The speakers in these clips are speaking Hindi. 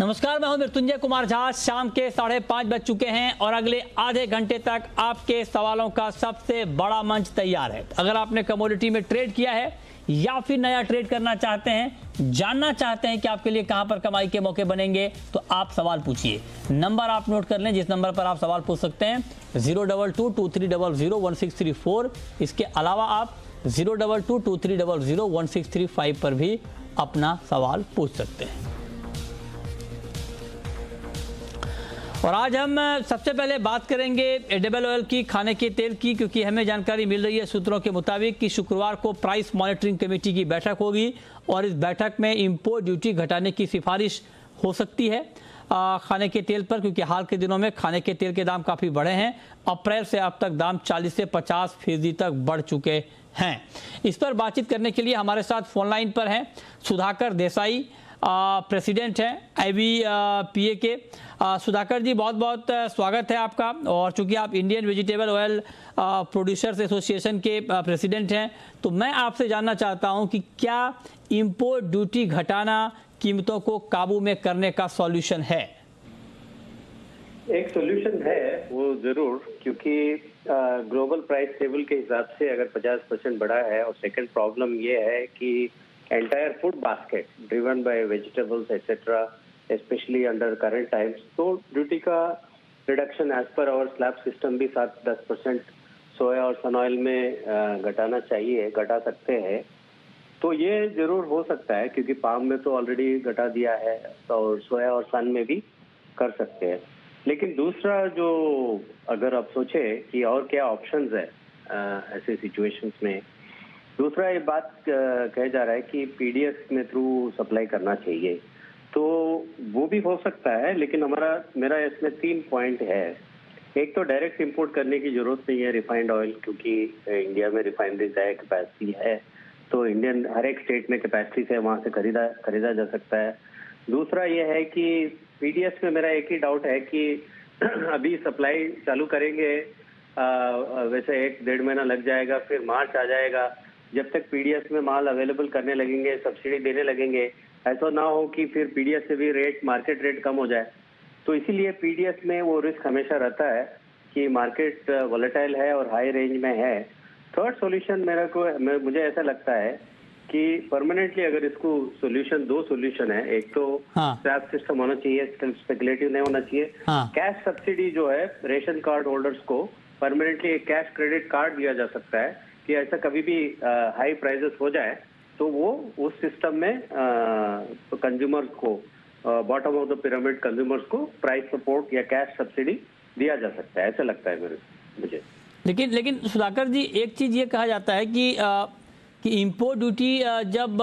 नमस्कार, मैं हूं मृत्युंजय कुमार झा। शाम के 5:30 बज चुके हैं और अगले आधे घंटे तक आपके सवालों का सबसे बड़ा मंच तैयार है। अगर आपने कमोडिटी में ट्रेड किया है या फिर नया ट्रेड करना चाहते हैं, जानना चाहते हैं कि आपके लिए कहां पर कमाई के मौके बनेंगे, तो आप सवाल पूछिए। नंबर आप नोट कर लें जिस नंबर पर आप सवाल पूछ सकते हैं, 02223001634। इसके अलावा आप 02223001635 पर भी अपना सवाल पूछ सकते हैं। और आज हम सबसे पहले बात करेंगे एडिबल ऑयल की, खाने के तेल की, क्योंकि हमें जानकारी मिल रही है सूत्रों के मुताबिक कि शुक्रवार को प्राइस मॉनिटरिंग कमेटी की बैठक होगी और इस बैठक में इंपोर्ट ड्यूटी घटाने की सिफारिश हो सकती है खाने के तेल पर, क्योंकि हाल के दिनों में खाने के तेल के दाम काफ़ी बढ़े हैं। अप्रैल से अब तक दाम 40 से 50% तक बढ़ चुके हैं। इस पर बातचीत करने के लिए हमारे साथ फोन लाइन पर हैं सुधाकर देसाई, प्रेसिडेंट हैं IBPA के। सुधाकर जी, बहुत बहुत स्वागत है आपका। और चूंकि आप Indian vegetable oil producers association के प्रेसिडेंट हैं, तो मैं आपसे जानना चाहता हूं कि क्या इंपोर्ट ड्यूटी घटाना कीमतों को काबू में करने का सॉल्यूशन है? एक सॉल्यूशन है वो जरूर, क्योंकि ग्लोबल प्राइस टेबल के हिसाब से अगर 50% बढ़ा है, और सेकंड प्रॉब्लम ये है कि entire food basket driven by vegetables etcetera, specially under current times, तो ड्यूटी का reduction as per our slab system भी 7-10% सोया और सन ऑयल में घटाना चाहिए, घटा सकते हैं। तो ये जरूर हो सकता है, क्योंकि पाम में तो ऑलरेडी घटा दिया है और सोया और सन में भी कर सकते हैं। लेकिन दूसरा जो अगर आप सोचे कि और क्या ऑप्शंस है ऐसे सिचुएशंस में, दूसरा ये बात कहा जा रहा है कि PDS में थ्रू सप्लाई करना चाहिए, तो वो भी हो सकता है। लेकिन मेरा इसमें 3 पॉइंट है। एक तो डायरेक्ट इंपोर्ट करने की जरूरत नहीं है रिफाइंड ऑयल, क्योंकि इंडिया में रिफाइनरीज है, कैपेसिटी है, तो इंडियन हर एक स्टेट में कैपेसिटी से वहां से खरीदा जा सकता है। दूसरा ये है कि PDS में मेरा एक ही डाउट है कि अभी सप्लाई चालू करेंगे, वैसे 1-1.5 महीना लग जाएगा, फिर मार्च आ जाएगा। जब तक PDS में माल अवेलेबल करने लगेंगे, सब्सिडी देने लगेंगे, ऐसा ना हो कि फिर PDS से भी मार्केट रेट कम हो जाए। तो इसीलिए PDS में वो रिस्क हमेशा रहता है कि मार्केट वोलेटाइल है और हाई रेंज में है। थर्ड सॉल्यूशन मुझे ऐसा लगता है कि परमानेंटली अगर इसको दो सॉल्यूशन है। एक तो स्क्रैप सिस्टम होना चाहिए, स्पेकुलेटिव नहीं होना चाहिए। कैश सब्सिडी जो है रेशन कार्ड होल्डर्स को परमानेंटली एक कैश क्रेडिट कार्ड दिया जा सकता है कि ऐसा कभी भी हाई प्राइसेस हो जाए तो वो उस सिस्टम में कंज्यूमर्स को, bottom of the pyramid consumers को प्राइस सपोर्ट या कैश सब्सिडी दिया जा सकता है, ऐसा लगता है मुझे। लेकिन सुधाकर जी, एक चीज ये कहा जाता है कि इंपोर्ट ड्यूटी जब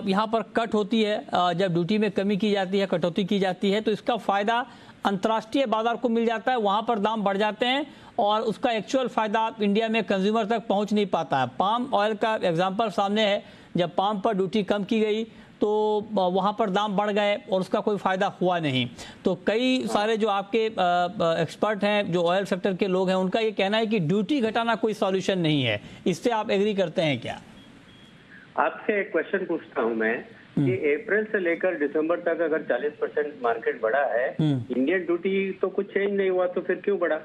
यहाँ पर कट होती है, जब ड्यूटी में कमी की जाती है, कटौती की जाती है, तो इसका फायदा अंतर्राष्ट्रीय बाजार को मिल जाता है, वहां पर दाम बढ़ जाते हैं और उसका एक्चुअल फायदा इंडिया में कंज्यूमर तक पहुंच नहीं पाता है। पाम ऑयल का एग्जांपल सामने है, जब पाम पर ड्यूटी कम की गई तो वहां पर दाम बढ़ गए और उसका कोई फायदा हुआ नहीं। तो कई सारे जो आपके एक्सपर्ट हैं, जो ऑयल सेक्टर के लोग हैं, उनका ये कहना है कि ड्यूटी घटाना कोई सॉल्यूशन नहीं है। इससे आप एग्री करते हैं क्या? आपसे एक क्वेश्चन पूछता हूं मैं कि अप्रैल से लेकर दिसंबर तक अगर 40% मार्केट बढ़ा है, इंडियन ड्यूटी तो कुछ चेंज नहीं हुआ, तो फिर क्यों बढ़ा?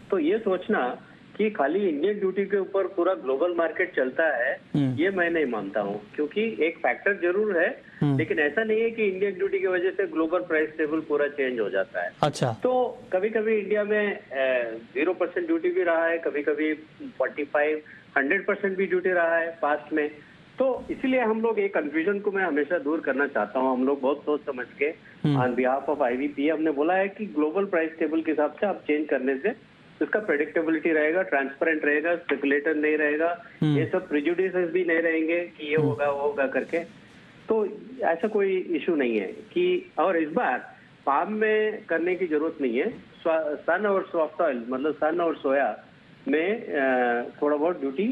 तो ये सोचना कि खाली इंडियन ड्यूटी के ऊपर पूरा ग्लोबल मार्केट चलता है, ये मैं नहीं मानता हूँ, क्योंकि एक फैक्टर जरूर है, लेकिन ऐसा नहीं है कि इंडियन ड्यूटी की वजह से ग्लोबल प्राइस टेबल पूरा चेंज हो जाता है। अच्छा। तो कभी कभी इंडिया में 0% ड्यूटी भी रहा है, कभी कभी 45-100% भी ड्यूटी रहा है पास्ट में। तो इसीलिए हम लोग एक कंफ्यूजन को मैं हमेशा दूर करना चाहता हूँ। हम लोग बहुत सोच समझ के ऑन बिहाफ ऑफ IBPA हमने बोला है कि ग्लोबल प्राइस टेबल के हिसाब से आप चेंज करने से उसका प्रेडिक्टेबिलिटी रहेगा, ट्रांसपेरेंट रहेगा, स्पेकुलेटर नहीं रहेगा, ये सब प्रिजुडिसेस भी नहीं रहेंगे कि ये होगा वो होगा करके। तो ऐसा कोई इशू नहीं है कि, और इस बार पाम में करने की जरूरत नहीं है। सन और सॉफ्ट ऑयल, मतलब सन और सोया में थोड़ा बहुत ड्यूटी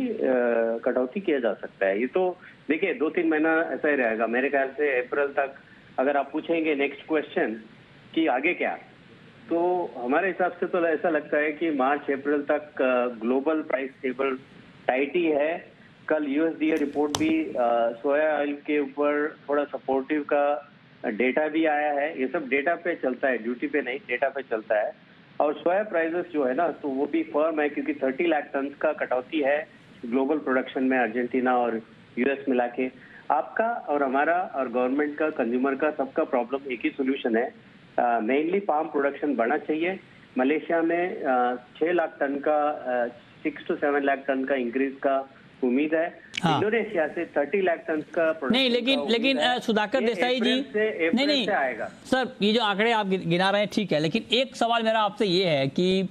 कटौती किया जा सकता है। ये तो देखिए 2-3 महीना ऐसा ही रहेगा मेरे ख्याल से। अप्रैल तक अगर आप पूछेंगे नेक्स्ट क्वेश्चन कि आगे क्या, तो हमारे हिसाब से तो ऐसा लगता है कि मार्च-अप्रैल तक ग्लोबल प्राइस टेबल टाइट ही है। कल USDA रिपोर्ट भी सोया ऑयल के ऊपर थोड़ा सपोर्टिव का डेटा भी आया है, ये सब डेटा पे चलता है, ड्यूटी पे नहीं, डेटा पे चलता है। और सोया प्राइसेस जो है ना, तो वो भी फर्म है क्योंकि 30 लाख टन का कटौती है ग्लोबल प्रोडक्शन में, अर्जेंटीना और यूएस मिला के। आपका और हमारा और गवर्नमेंट का, कंज्यूमर का, सबका प्रॉब्लम एक ही सोल्यूशन है, मेनली पाम प्रोडक्शन बढ़ना चाहिए। मलेशिया में 6 लाख टन का 6 to 7 लाख टन का इंक्रीज का उम्मीद है। हाँ। इंडोनेशिया से 30 लाख टन का नहीं, लेकिन सुधाकर देसाई जी, नहीं आएगा सर, ये जो आंकड़े आप गिना रहे हैं ठीक है, लेकिन एक सवाल मेरा आपसे ये है कि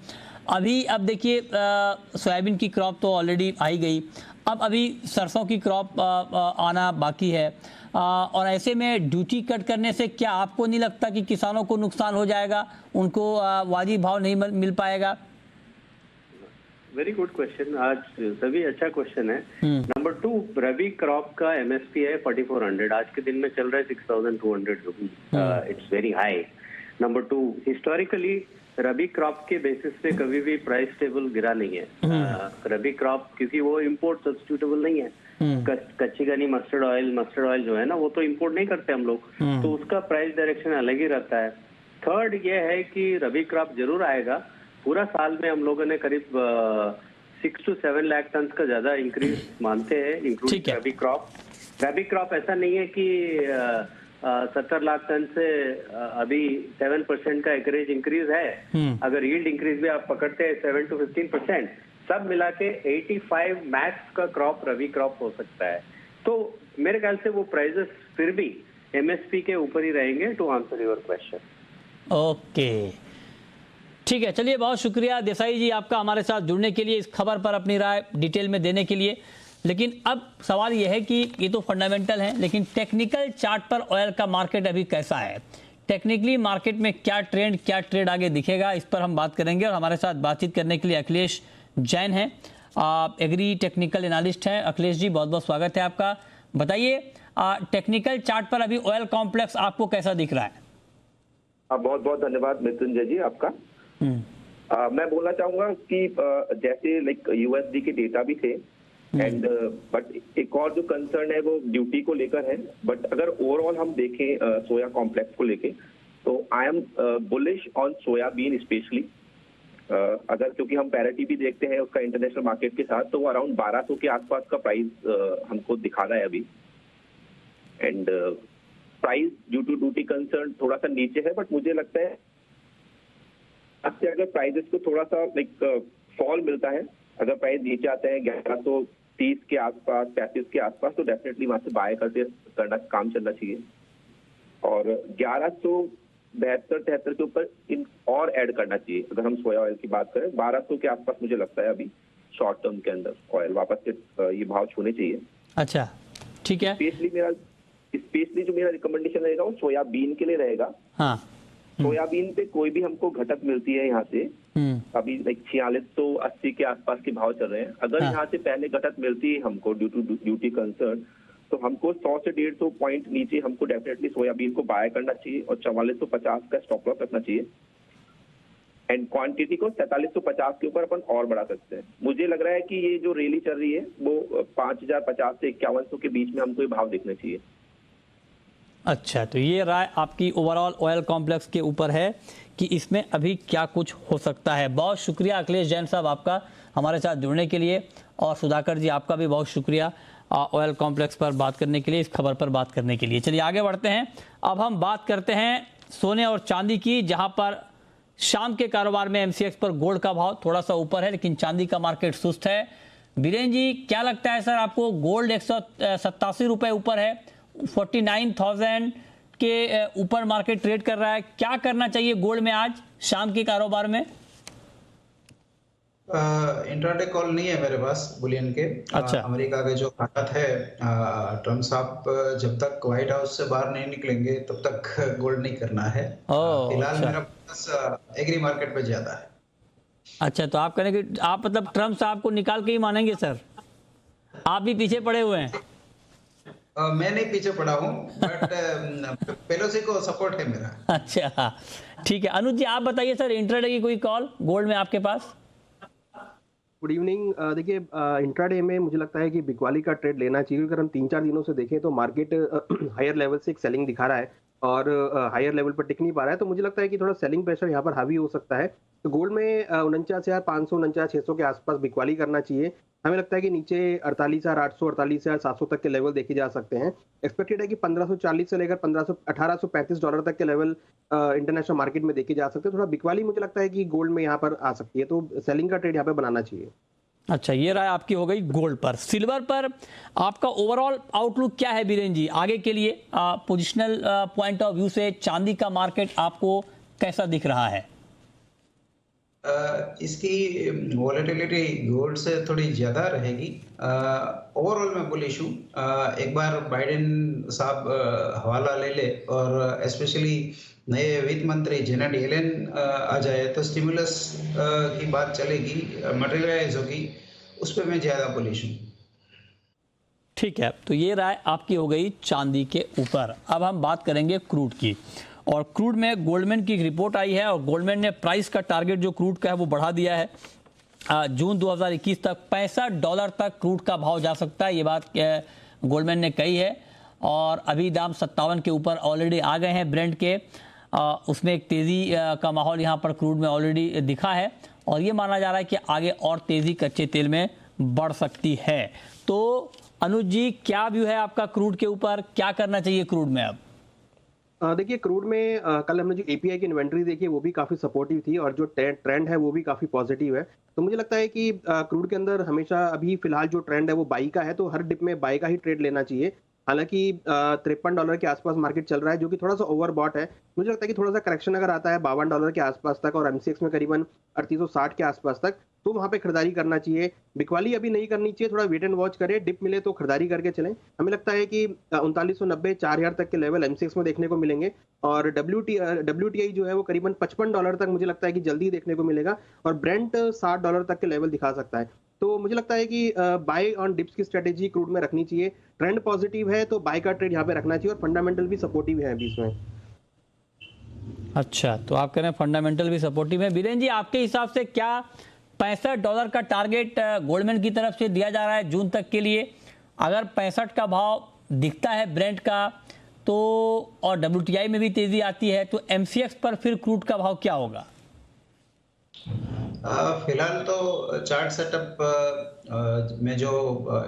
अब देखिए सोयाबीन की क्रॉप तो ऑलरेडी आई गई, अब अभी सरसों की क्रॉप आना बाकी है, और ऐसे में ड्यूटी कट करने से क्या आपको नहीं लगता कि किसानों को नुकसान हो जाएगा, उनको वाजिब भाव नहीं मिल पाएगा? वेरी गुड क्वेश्चन, आज सभी अच्छा क्वेश्चन है। नंबर 2, रबी क्रॉप का एमएसपी है 4400, आज के दिन में चल रहा है 6200 rupees, it's very high. Number 2, historically rabi crop के बेसिस पे कभी भी प्राइस टेबल गिरा नहीं है। रबी क्रॉप क्योंकि वो इम्पोर्ट सब्स्टिट्यूटेबल नहीं है। कच्ची घनी मस्टर्ड ऑयल जो है ना, वो तो इम्पोर्ट नहीं करते हम लोग, तो उसका प्राइस डायरेक्शन अलग ही रहता है। थर्ड ये है कि रबी क्रॉप जरूर आएगा, पूरा साल में हम लोगों ने करीब 6 to 7 लाख टन का ज्यादा इंक्रीज मानते हैं, इंक्लूडिंग रबी क्रॉप। रबी क्रॉप ऐसा नहीं है कि 70 लाख टन से अभी 7% का एकरेज इंक्रीज है। अगर यील्ड इंक्रीज भी आप पकड़ते हैं 7 to 15%, सब मिला के 85 मैक्स का क्रॉप रबी क्रॉप हो सकता है। तो मेरे ख्याल से वो प्राइजेस फिर भी एमएसपी के ऊपर ही रहेंगे, to answer your question. Okay, ठीक है, चलिए, बहुत शुक्रिया देसाई जी आपका हमारे साथ जुड़ने के लिए, इस खबर पर अपनी राय डिटेल में देने के लिए। लेकिन अब सवाल यह है कि ये तो फंडामेंटल है, लेकिन टेक्निकल चार्ट पर ऑयल का मार्केट अभी कैसा है, टेक्निकली मार्केट में क्या ट्रेड आगे दिखेगा, इस पर हम बात करेंगे। और हमारे साथ बातचीत करने के लिए अखिलेश जैन हैं, आप एग्री टेक्निकल एनालिस्ट हैं। अखिलेश जी, बहुत बहुत स्वागत है आपका। बताइए, टेक्निकल चार्ट पर अभी ऑयल कॉम्प्लेक्स आपको कैसा दिख रहा है? बहुत बहुत धन्यवाद मृत्युंजय जी आपका। मैं बोलना चाहूंगा कि जैसे लाइक यूएसडी के डेटा भी थे, एंड बट एक और जो कंसर्न है वो ड्यूटी को लेकर है। बट अगर ओवरऑल हम देखें सोया कॉम्प्लेक्स को लेके, तो I am bullish on soybean specially. अगर क्योंकि हम पैरिटी भी देखते हैं उसका इंटरनेशनल मार्केट के साथ, तो वो अराउंड 1200 के आसपास का प्राइस हमको दिखा रहा है अभी। And price due to duty concern थोड़ा सा नीचे है, बट मुझे लगता है आपसे अगर प्राइसेस को थोड़ा सा लाइक फॉल मिलता है, अगर प्राइस नीचे आते हैं 1130 के आसपास, 35 के आसपास, तो डेफिनेटली वहां से बाय करना काम चलना चाहिए। और 1172-73 के ऊपर इन और ऐड करना चाहिए। अगर हम सोया ऑयल की बात करें, 1200 के आसपास मुझे लगता है अभी शॉर्ट टर्म के अंदर ऑयल वापस से ये भाव छूने चाहिए। अच्छा, ठीक है। स्पेशली जो मेरा रिकमेंडेशन रहेगा वो सोयाबीन के लिए रहेगा। हाँ। सोयाबीन पे कोई भी हमको घटक मिलती है यहाँ से, अभी लाइक 4680 के आसपास के भाव चल रहे हैं। अगर यहाँ से पहले घटक मिलती है हमको ड्यू टू ड्यूटी कंसर्न, तो हमको 100 से 150 पॉइंट नीचे हमको डेफिनेटली सोयाबीन को बाय करना चाहिए और 4450 का स्टॉप लॉस रखना चाहिए। एंड क्वांटिटी को 4750 के ऊपर अपन और बढ़ा सकते हैं। मुझे लग रहा है कि ये जो रैली चल रही है वो 5050 से 5100 के बीच में हमको ये भाव देखने चाहिए। अच्छा, तो ये राय आपकी ओवरऑल ऑयल कॉम्प्लेक्स के ऊपर है कि इसमें अभी क्या कुछ हो सकता है। बहुत शुक्रिया अखिलेश जैन साहब आपका हमारे साथ जुड़ने के लिए, और सुधाकर जी आपका भी बहुत शुक्रिया ऑयल कॉम्प्लेक्स पर बात करने के लिए, इस खबर पर बात करने के लिए। चलिए आगे बढ़ते हैं। अब हम बात करते हैं सोने और चांदी की, जहां पर शाम के कारोबार में एमसीएक्स पर गोल्ड का भाव थोड़ा सा ऊपर है, लेकिन चांदी का मार्केट सुस्त है। बीरेन जी, क्या लगता है सर आपको? गोल्ड 187 रुपए ऊपर है, 49,000 के ऊपर मार्केट ट्रेड कर रहा है। क्या करना चाहिए गोल्ड में आज शाम के कारोबार में? इंट्राडे कॉल नहीं है मेरे पास बुलियन के। अच्छा। अमेरिका के जो हालात है, ट्रम्प साहब जब तक व्हाइट हाउस से बाहर नहीं निकलेंगे तब तक गोल्ड नहीं करना है। फिलहाल मेरा फोकस एग्री मार्केट पे ज्यादा है। अच्छा, तो आप कहेंगे, आप मतलब ट्रम्प साहब को निकाल के ही मानेंगे सर? आप भी पीछे पड़े हुए हैं? मैं नहीं पीछे पड़ा हूँ, बट पेलोसी को सपोर्ट है मेरा। अच्छा, ठीक है। अनुज जी, आप बताइए सर, इंट्राडे की कोई कॉल गोल्ड में आपके पास? Good evening. देखिए, इंट्राडे में मुझे लगता है कि बिकवाली का ट्रेड लेना चाहिए। अगर हम 3-4 दिनों से देखें तो मार्केट हायर लेवल से एक सेलिंग दिखा रहा है। और हायर लेवल पर टिक नहीं पा रहा है, तो मुझे लगता है कि थोड़ा सेलिंग प्रेशर यहाँ पर हावी हो सकता है। तो गोल्ड में 49,500 49,600 के आसपास बिकवाली करना चाहिए। हमें लगता है कि नीचे 48,800 48,700 तक के लेवल देखे जा सकते हैं। एक्सपेक्टेड है कि 1540 से लेकर 1835 डॉलर तक के लेवल इंटरनेशनल मार्केट में देखे जा सकते हैं। थोड़ा बिकवाली मुझे लगता है कि गोल्ड में यहाँ पर आ सकती है, तो सेलिंग का ट्रेड यहाँ पे बनाना चाहिए। अच्छा, ये राय आपकी हो गई गोल्ड पर। सिल्वर पर आपका ओवरऑल आउटलुक क्या है बीरेन जी आगे के लिए? पोजिशनल पॉइंट ऑफ व्यू से चांदी का मार्केट आपको कैसा दिख रहा है? इसकी वॉलेटिलिटी गोल्ड से थोड़ी ज़्यादा रहेगी। ओवरऑल मैं बुलिश हूँ। एक बार बाइडेन साहब हवाला ले ले और स्पेशली नए वित्त मंत्री जेनेट येलेन आ जाए तो स्टिमुलस की बात चलेगी, मटेरियलाइज होगी, उस पर मैं ज़्यादा बुलिश हूँ। ठीक है, तो ये राय आपकी हो गई चांदी के ऊपर। अब हम बात करेंगे क्रूड की, और क्रूड में गोल्डमैन की एक रिपोर्ट आई है और गोल्डमैन ने प्राइस का टारगेट जो क्रूड का है वो बढ़ा दिया है। जून 2021 तक $65 तक क्रूड का भाव जा सकता है, ये बात गोल्डमैन ने कही है। और अभी दाम 57 के ऊपर ऑलरेडी आ गए हैं ब्रेंट के। उसमें एक तेज़ी का माहौल यहाँ पर क्रूड में ऑलरेडी दिखा है और ये माना जा रहा है कि आगे और तेज़ी कच्चे तेल में बढ़ सकती है। तो अनुज जी, क्या व्यू है आपका क्रूड के ऊपर? क्या करना चाहिए क्रूड में अब? देखिए, क्रूड में कल हमने जो एपीआई की इन्वेंट्री देखी वो भी काफ़ी सपोर्टिव थी और जो ट्रेंड है वो भी काफ़ी पॉजिटिव है। तो मुझे लगता है कि क्रूड के अंदर हमेशा अभी फिलहाल जो ट्रेंड है वो बाई का है, तो हर डिप में बाई का ही ट्रेड लेना चाहिए। हालांकि $53 के आसपास मार्केट चल रहा है, जो कि थोड़ा सा ओवरबॉट है। मुझे लगता है कि थोड़ा सा करेक्शन अगर आता है $52 के आसपास तक और एमसीएक्स में करीबन 3860 के आसपास तक, तो वहाँ पे खरीदारी करना चाहिए। बिकवाली अभी नहीं करनी चाहिए, थोड़ा वेट एंड वॉच करें, डिप मिले तो खरीदारी करके चलें। हमें लगता है कि 3990 4000 तक के लेवल एमसीएक्स में देखने को मिलेंगे और WTI जो है वो करीबन $55 तक मुझे लगता है कि जल्दी देखने को मिलेगा और ब्रेंट $60 तक के लेवल दिखा सकता है। तो मुझे लगता है कि बाय ऑन डिप्स की स्ट्रेटेजी क्रूड में रखनी चाहिए। ट्रेंड पॉजिटिव है तो बाय का ट्रेड यहाँ पे रखना चाहिए और फंडामेंटल भी सपोर्टिव है अभी इसमें। अच्छा, तो आप कह रहे हैं फंडामेंटल भी सपोर्टिव है। बीरेन जी, आपके हिसाब से क्या $65 का टारगेट गोल्डमैन की तरफ से दिया जा रहा है जून तक के लिए? अगर 65 का भाव दिखता है ब्रेंट का तो और WTI में भी तेजी आती है तो एमसीएक्स पर फिर क्रूड का भाव क्या होगा? फिलहाल तो चार्ट सेटअप में जो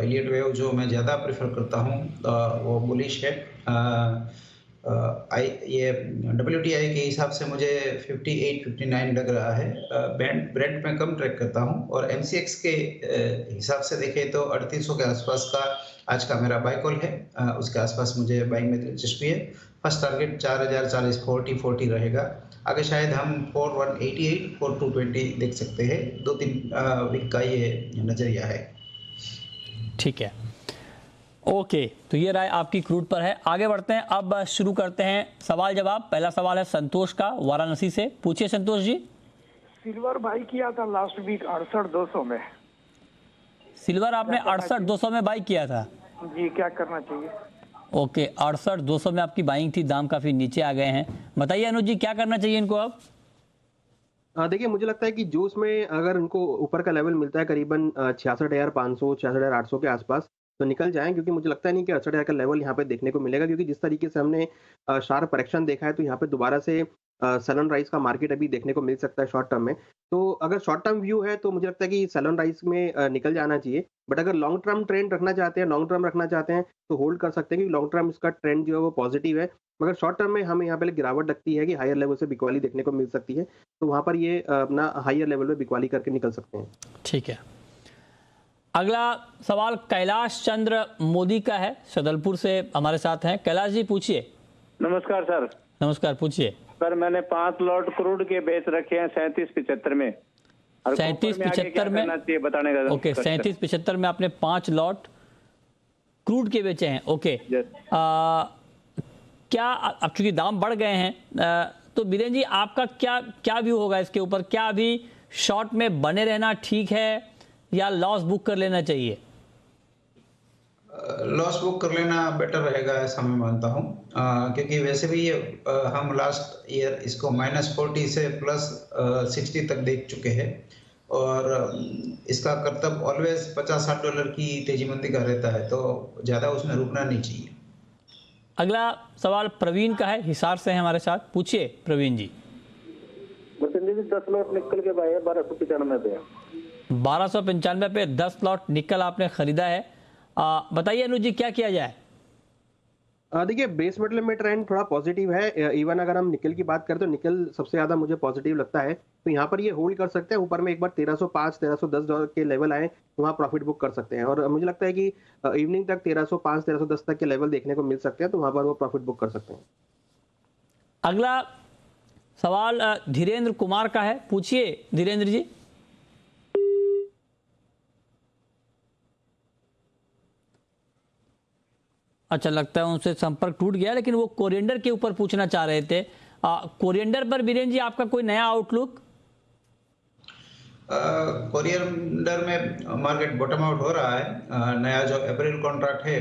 एलियट वेव जो मैं ज़्यादा प्रेफर करता हूँ वो बुलिश है। ये WTI के हिसाब से मुझे 58-59 लग रहा है। ब्रेंट में कम ट्रैक करता हूँ और MCX के हिसाब से देखें तो 3800 के आसपास का आज का मेरा बाय कॉल है। उसके आसपास मुझे बाइंग में दिलचस्पी है। फर्स्ट टारगेट 4040 40 रहेगा। आगे शायद हम 4188 4220 देख सकते हैं। 2-3 वीक का ये नजरिया है। ठीक है, ओके, तो ये राय आपकी क्रूड पर है। आगे बढ़ते हैं, अब शुरू करते हैं सवाल जवाब। पहला सवाल है संतोष का, वाराणसी से। पूछिए संतोष जी। सिल्वर बाई किया था लास्ट वीक 68,200 में। सिल्वर आपने 68,200 में बाई किया था जी, क्या करना चाहिए? ओके, 68,200 में आपकी बाइंग थी, दाम काफी नीचे आ गए हैं। बताइए अनुज जी, क्या करना चाहिए इनको अब? देखिए, मुझे लगता है कि जो उसमें अगर उनको ऊपर का लेवल मिलता है करीबन 66,500 66,800 के आसपास तो निकल जाएं, क्योंकि मुझे लगता नहीं कि 68,000 का लेवल यहाँ पे देखने को मिलेगा, क्योंकि जिस तरीके से हमने शार्प करेक्शन देखा है तो यहाँ पे दोबारा से सेलन राइज का मार्केट अभी देखने को मिल सकता है शॉर्ट टर्म में। तो अगर शॉर्ट टर्म व्यू है तो मुझे लगता है कि सेलन राइज में निकल जाना चाहिए। बट अगर लॉन्ग टर्म ट्रेंड रखना चाहते हैं, लॉन्ग टर्म रखना चाहते हैं तो होल्ड कर सकते हैं, क्योंकि लॉन्ग टर्म इसका ट्रेंड जो है वो पॉजिटिव है। मगर शॉर्ट टर्म में हमें यहाँ पे गिरावट लगती है कि हायर लेवल से बिकवाली देखने को मिल सकती है, तो वहाँ पर ये अपना हायर लेवल में बिकवाली करके निकल सकते हैं। ठीक है, अगला सवाल कैलाश चंद्र मोदी का है, सदलपुर से हमारे साथ हैं। कैलाश जी पूछिए। नमस्कार सर। नमस्कार, पूछिए सर। मैंने 5 लॉट क्रूड के बेच रखे हैं 3775 में। 3775 में बताने का। ओके, 3775 में आपने 5 लॉट क्रूड के बेचे हैं। ओके, क्या अब चूंकि दाम बढ़ गए हैं तो बीरेन जी आपका क्या व्यू होगा इसके ऊपर? क्या अभी शॉर्ट में बने रहना ठीक है या लॉस बुक कर लेना चाहिए? लॉस बुक कर लेना बेटर रहेगा ऐसा मैं मानता हूँ, क्योंकि वैसे भी ये हम लास्ट ईयर इसको -40 से +60 तक देख चुके हैं और इसका करतब ऑलवेज $50-60 की तेजी मंदी का रहता है, तो ज़्यादा उसमें रुकना नहीं चाहिए। अगला सवाल प्रवीण का है, हिसार से है हमारे साथ। पूछिए प्रवीण जी। 10 लॉट निकल के भाई 1295 पे 1295 पे 10 लॉट निकल आपने खरीदा है। बताइए अनुज जी, क्या किया जाए? देखिए बेस मेटल में ट्रेंड थोड़ा पॉजिटिव है। इवन अगर हम निकल की बात करें तो निकल सबसे ज्यादा मुझे पॉजिटिव लगता है, तो यहाँ पर ये होल्ड कर सकते हैं। ऊपर में एक बार 1305 1310 के लेवल आए तो वहाँ प्रॉफिट बुक कर सकते हैं, और मुझे लगता है कि इवनिंग तक 1305 1310 तक के लेवल देखने को मिल सकते हैं, तो वहाँ पर वो प्रॉफिट बुक कर सकते हैं। अगला सवाल धीरेन्द्र कुमार का है। पूछिए धीरेन्द्र जी। अच्छा, लगता है उनसे संपर्क टूट गया, लेकिन वो कोरिएंडर के ऊपर पूछना चाह रहे थे। कोरिएंडर पर वीरेंद्र जी आपका कोई नया आउटलुक? कोरिएंडर में मार्केट बॉटम आउट हो रहा है। नया जो अप्रैल कॉन्ट्रैक्ट है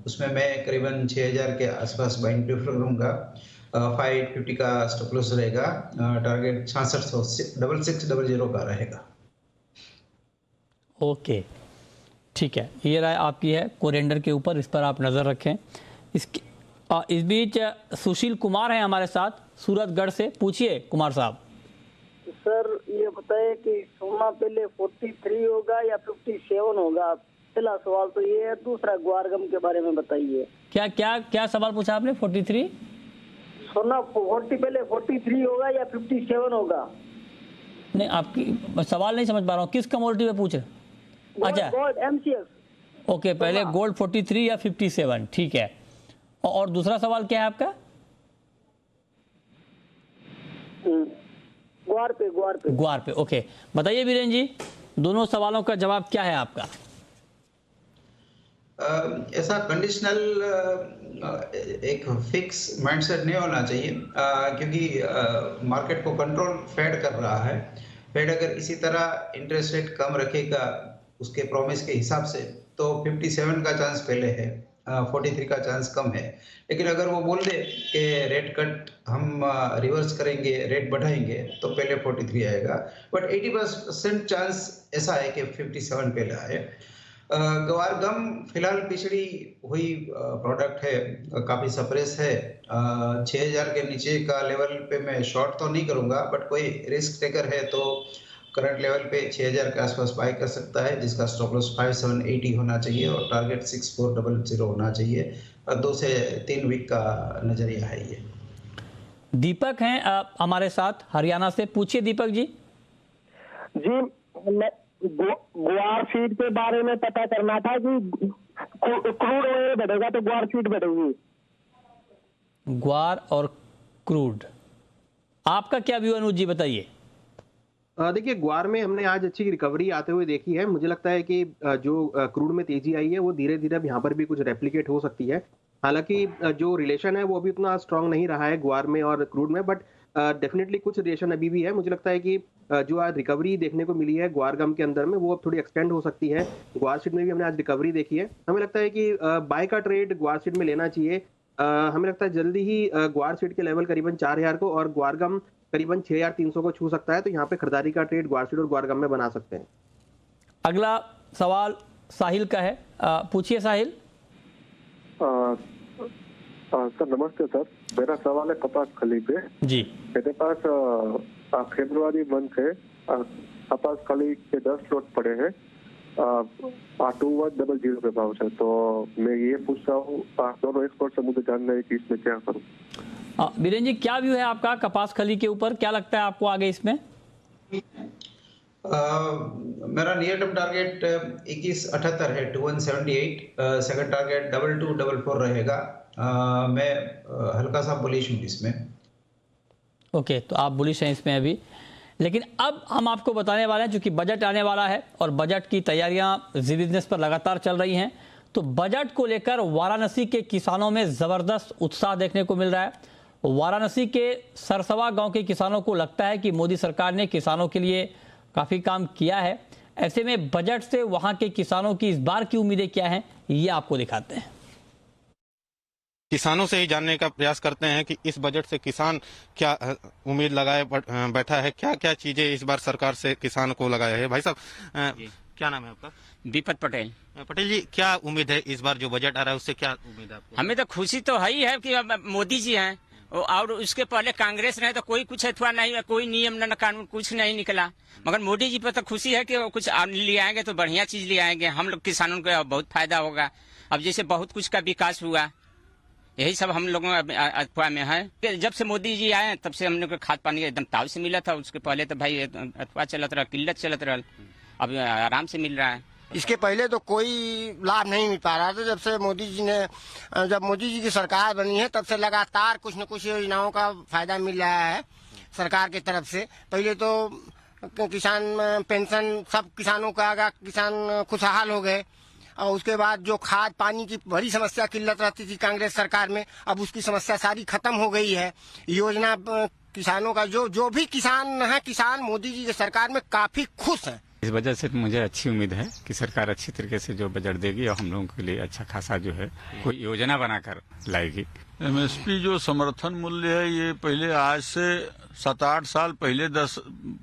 उसमें मैं करीबन 6000 के आसपास बाइंग प्रेफर करूंगा। 550 का स्टॉप लॉस रहेगा। टारगेट 6600 का रहेगा। ओके, ठीक है, ये राय आपकी है कोरिएंडर के ऊपर, इस पर आप नज़र रखें। इस बीच सुशील कुमार हैं हमारे साथ सूरतगढ़ से। पूछिए कुमार साहब। सर ये बताइए कि सोना पहले 43 होगा या 57 होगा? पहला सवाल तो ये है। दूसरा ग्वारगम के बारे में बताइए। क्या क्या क्या सवाल पूछा आपने? 43 सोना पहले 43 होगा या 57 होगा? नहीं, आपकी सवाल नहीं समझ पा रहा हूँ, किस कमोडिटी में पूछ रहे? अच्छा, गोल्ड MCX। ओके, पहले गोल्ड 43 या 57, ठीक है। और दूसरा सवाल क्या है आपका? ग्वार पे, ओके। बताइए वीरेंद्र जी, दोनों सवालों का जवाब क्या है आपका? ऐसा कंडीशनल एक फिक्स माइंडसेट नहीं होना चाहिए, क्योंकि मार्केट को कंट्रोल फेड कर रहा है। फेड अगर इसी तरह इंटरेस्ट रेट कम रखेगा उसके प्रॉमिस के हिसाब से, तो 57 का चांस पहले है, 43 का चांस कम है। लेकिन अगर वो बोल दे कि रेट कट हम रिवर्स करेंगे, रेट बढ़ाएंगे, तो पहले 43 आएगा। बट 80% चांस ऐसा है कि 57 पहले आए। ग्वारगम फिलहाल पिछड़ी हुई प्रोडक्ट है, काफी सप्रेस है। 6000 के नीचे का लेवल पे मैं शॉर्ट तो नहीं करूंगा, बट कोई रिस्क टेकर है तो करंट लेवल पे 6000 के आसपास बाय कर सकता है, जिसका स्टॉप लॉस 5780 होना चाहिए और टारगेट 6400 होना चाहिए। 2 से 3 वीक का नजरिया है ये। दीपक हैं हमारे साथ हरियाणा से। पूछिए दीपक जी। जी, ग्वार फीड के बारे में पता करना था कि क्रूड ऑयल बढ़ेगा तो ग्वार फीड बढ़ेगी। ग्वार और क्रूड, आपका क्या व्यू अनुज जी, बताइए। देखिए ग्वार में हमने आज अच्छी रिकवरी आते हुए देखी है। मुझे लगता है कि जो क्रूड में तेजी आई है वो धीरे धीरे अब यहाँ पर भी कुछ रेप्लिकेट हो सकती है। हालांकि जो रिलेशन है वो अभी उतना स्ट्रांग नहीं रहा है ग्वार में और क्रूड में, बट डेफिनेटली कुछ रिलेशन अभी भी है। मुझे लगता है कि जो आज रिकवरी देखने को मिली है ग्वारगम के अंदर में, वो अब थोड़ी एक्सटेंड हो सकती है। ग्वार सीट में भी हमने आज रिकवरी देखी है। हमें लगता है कि बाय का ट्रेड ग्वार सीट में लेना चाहिए। हमें लगता है जल्दी ही ग्वार सीट के लेवल करीबन 4000 को और ग्वारगम करीबन 6300 को छू सकता है, तो यहाँ पे खरीदारी का ट्रेड ग्वार सीट और ग्वारगम में बना सकते हैं। अगला सवाल साहिल का है। पूछिए साहिल। सर नमस्ते सर, मेरा सवाल है कपास खली पे जी। मेरे पास फरवरी मंथ है, कपास खली के 10 लॉट पड़े हैं, 2100 पे भाव है। तो मैं ये पूछ रहा हूँ, दोनों एक्सपर्ट से मुझे जानना है कि इसमें क्या करूँ। वीरेंद्र जी, क्या व्यू है आपका कपास खली के ऊपर? क्या लगता है आपको आगे इसमें? मेरा नियर टर्म टारगेट 2178 है, 2178। सेकंड टारगेट 2244 रहेगा। मैं हल्का सा बुलिश हूँ इसमें। ओके, तो आप बुलिश हैं इसमें अभी। लेकिन अब हम आपको बताने वाले हैं, चूंकि बजट आने वाला है और बजट की तैयारियां जी बिजनेस पर लगातार चल रही हैं, तो बजट को लेकर वाराणसी के किसानों में जबरदस्त उत्साह देखने को मिल रहा है। वाराणसी के सरसवा गांव के किसानों को लगता है कि मोदी सरकार ने किसानों के लिए काफी काम किया है। ऐसे में बजट से वहां के किसानों की इस बार की उम्मीदें क्या हैं, ये आपको दिखाते हैं। किसानों से ही जानने का प्रयास करते हैं कि इस बजट से किसान क्या उम्मीद लगाए बैठा है, क्या क्या चीजें इस बार सरकार से किसान को लगाया है। भाई साहब, क्या नाम है आपका? दीपक पटेल। पटेल जी, क्या उम्मीद है इस बार जो बजट आ रहा है उससे क्या उम्मीद है आपको? हमें तो खुशी तो है ही है कि अब मोदी जी हैं, और उसके पहले कांग्रेस रहे तो कोई कुछ अथवा नहीं, कोई नियम न कानून कुछ नहीं निकला। मगर मोदी जी पर तो खुशी है कि वो कुछ ले आएंगे तो बढ़िया चीज ले आएंगे, हम लोग किसानों को बहुत फायदा होगा। अब जैसे बहुत कुछ का विकास हुआ, यही सब हम लोगों अथवा में है। जब से मोदी जी आए तब से हम लोग को खाद पानी एकदम ताव से मिला था। उसके पहले तो भाई अथवा चलत रहा, किल्लत चलत रहा, अब आराम से मिल रहा है। इसके पहले तो कोई लाभ नहीं मिल पा रहा था। जब मोदी जी की सरकार बनी है तब से लगातार कुछ न कुछ योजनाओं का फायदा मिल रहा है सरकार की तरफ से। पहले तो किसान पेंशन सब किसानों का आगा, किसान खुशहाल हो गए। और उसके बाद जो खाद पानी की बड़ी समस्या किल्लत रहती थी कांग्रेस सरकार में, अब उसकी समस्या सारी खत्म हो गई है। योजना किसानों का जो भी किसान है, किसान मोदी जी की सरकार में काफी खुश है। इस वजह से मुझे अच्छी उम्मीद है कि सरकार अच्छी तरीके से जो बजट देगी और हम लोगों के लिए अच्छा खासा जो है कोई योजना बनाकर लाएगी। एमएसपी जो समर्थन मूल्य है, ये पहले आज से 7-8 साल पहले 10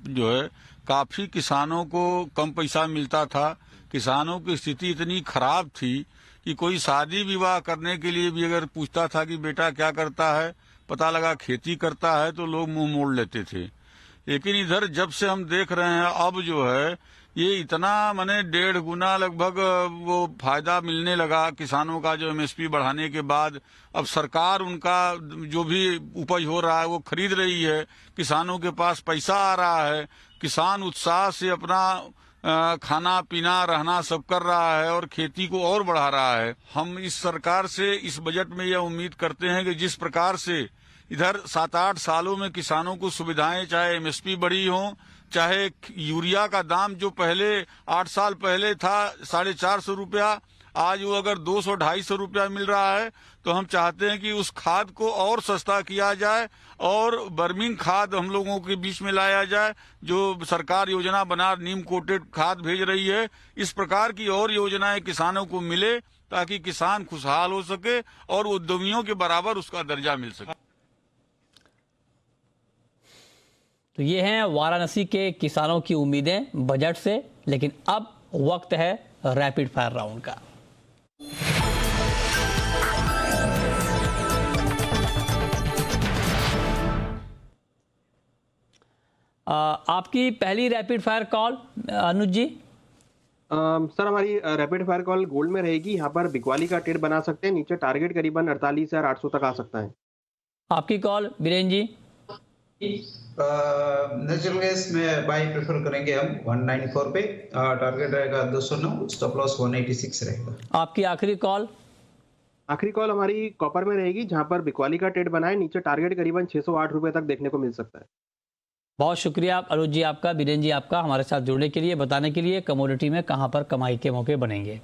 जो है काफी किसानों को कम पैसा मिलता था। किसानों की स्थिति इतनी खराब थी कि कोई शादी विवाह करने के लिए भी अगर पूछता था कि बेटा क्या करता है, पता लगा खेती करता है, तो लोग मुंह मोड़ लेते थे। लेकिन इधर जब से हम देख रहे हैं अब जो है ये इतना माने 1.5 गुना लगभग वो फायदा मिलने लगा किसानों का, जो एमएसपी बढ़ाने के बाद अब सरकार उनका जो भी उपज हो रहा है वो खरीद रही है, किसानों के पास पैसा आ रहा है, किसान उत्साह से अपना खाना पीना रहना सब कर रहा है और खेती को और बढ़ा रहा है। हम इस सरकार से इस बजट में यह उम्मीद करते हैं कि जिस प्रकार से इधर 7-8 सालों में किसानों को सुविधाएं, चाहे एमएसपी बढ़ी हो, चाहे यूरिया का दाम जो पहले 8 साल पहले था 450 रुपया, आज वो अगर 200-250 रुपया मिल रहा है, तो हम चाहते हैं कि उस खाद को और सस्ता किया जाए और बर्मिंग खाद हम लोगों के बीच में लाया जाए। जो सरकार योजना बना नीम कोटेड खाद भेज रही है, इस प्रकार की और योजनाएं किसानों को मिले ताकि किसान खुशहाल हो सके और उद्यमियों के बराबर उसका दर्जा मिल सके। तो ये हैं वाराणसी के किसानों की उम्मीदें बजट से। लेकिन अब वक्त है रैपिड फायर राउंड का। आपकी पहली रैपिड फायर कॉल अनुज जी। सर हमारी रैपिड फायर कॉल गोल्ड में रहेगी। यहाँ पर बिकवाली का ट्रेड बना सकते हैं, नीचे टारगेट करीबन 48,800 तक आ सकता है। आपकी कॉल बीरेन जी। नेचुरल गैस में बाई प्रेफर करेंगे हम 194 पे, टारगेट रहेगा 209, स्टॉप लॉस 186 रहेगा। आपकी आखिरी कॉल। आखिरी कॉल हमारी कॉपर में रहेगी, जहां पर बिकवाली का ट्रेड बना है, नीचे टारगेट करीबन 608 रुपए तक देखने को मिल सकता है। बहुत शुक्रिया अनुज जी आपका, बीरेन जी आपका, हमारे साथ जुड़ने के लिए, बताने के लिए कमोडिटी में कहां पर कमाई के मौके बनेंगे।